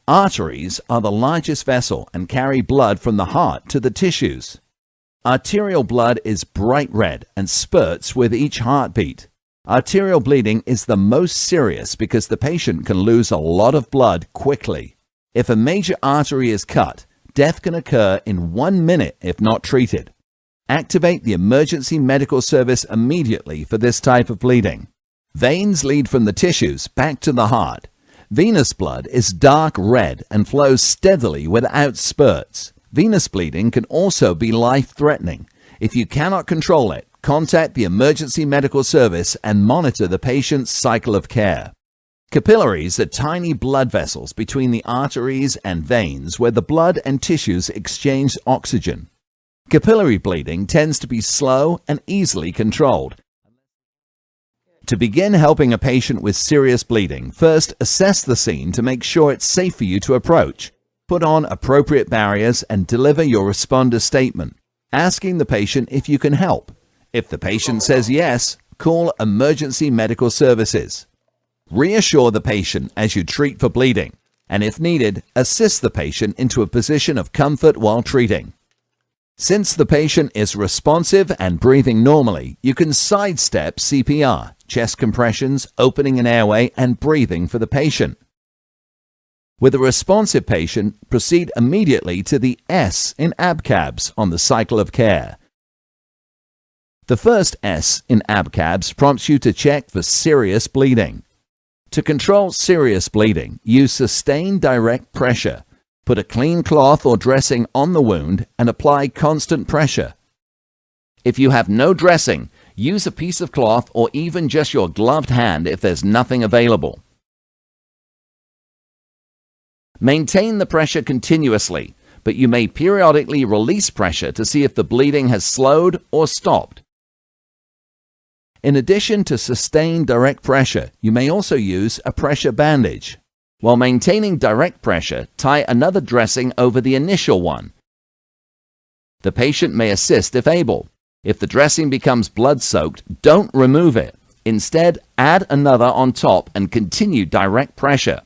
Arteries are the largest vessel and carry blood from the heart to the tissues. Arterial blood is bright red and spurts with each heartbeat. Arterial bleeding is the most serious because the patient can lose a lot of blood quickly. If a major artery is cut, death can occur in 1 minute if not treated. Activate the emergency medical service immediately for this type of bleeding. Veins lead from the tissues back to the heart. Venous blood is dark red and flows steadily without spurts. Venous bleeding can also be life-threatening. If you cannot control it, contact the emergency medical service and monitor the patient's cycle of care. Capillaries are tiny blood vessels between the arteries and veins where the blood and tissues exchange oxygen. Capillary bleeding tends to be slow and easily controlled. To begin helping a patient with serious bleeding, first assess the scene to make sure it's safe for you to approach. Put on appropriate barriers and deliver your responder statement, asking the patient if you can help. If the patient says yes, call emergency medical services. Reassure the patient as you treat for bleeding, and if needed, assist the patient into a position of comfort while treating. Since the patient is responsive and breathing normally, you can sidestep CPR, chest compressions, opening an airway, and breathing for the patient. With a responsive patient, proceed immediately to the S in ABCABS on the cycle of care. The first S in ABCABS prompts you to check for serious bleeding. To control serious bleeding, use sustained direct pressure. Put a clean cloth or dressing on the wound and apply constant pressure. If you have no dressing, use a piece of cloth or even just your gloved hand if there's nothing available. Maintain the pressure continuously, but you may periodically release pressure to see if the bleeding has slowed or stopped. In addition to sustained direct pressure, you may also use a pressure bandage. While maintaining direct pressure, tie another dressing over the initial one. The patient may assist if able. If the dressing becomes blood-soaked, don't remove it. Instead, add another on top and continue direct pressure.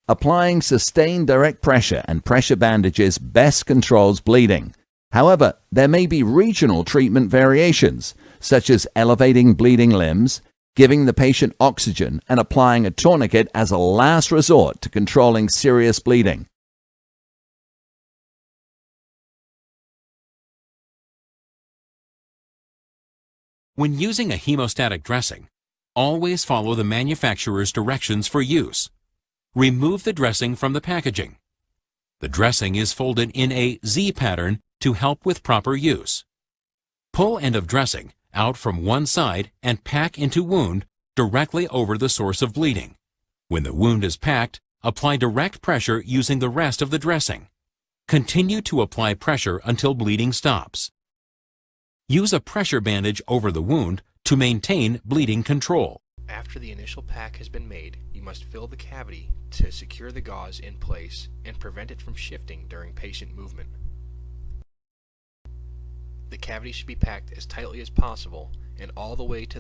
Applying sustained direct pressure and pressure bandages best controls bleeding. However, there may be regional treatment variations, such as elevating bleeding limbs, giving the patient oxygen, and applying a tourniquet as a last resort to controlling serious bleeding. When using a hemostatic dressing, always follow the manufacturer's directions for use. Remove the dressing from the packaging. The dressing is folded in a Z pattern to help with proper use. Pull end of dressing out from one side and pack into wound directly over the source of bleeding. When the wound is packed, apply direct pressure using the rest of the dressing. Continue to apply pressure until bleeding stops. Use a pressure bandage over the wound to maintain bleeding control. After the initial pack has been made, you must fill the cavity to secure the gauze in place and prevent it from shifting during patient movement. The cavity should be packed as tightly as possible and all the way to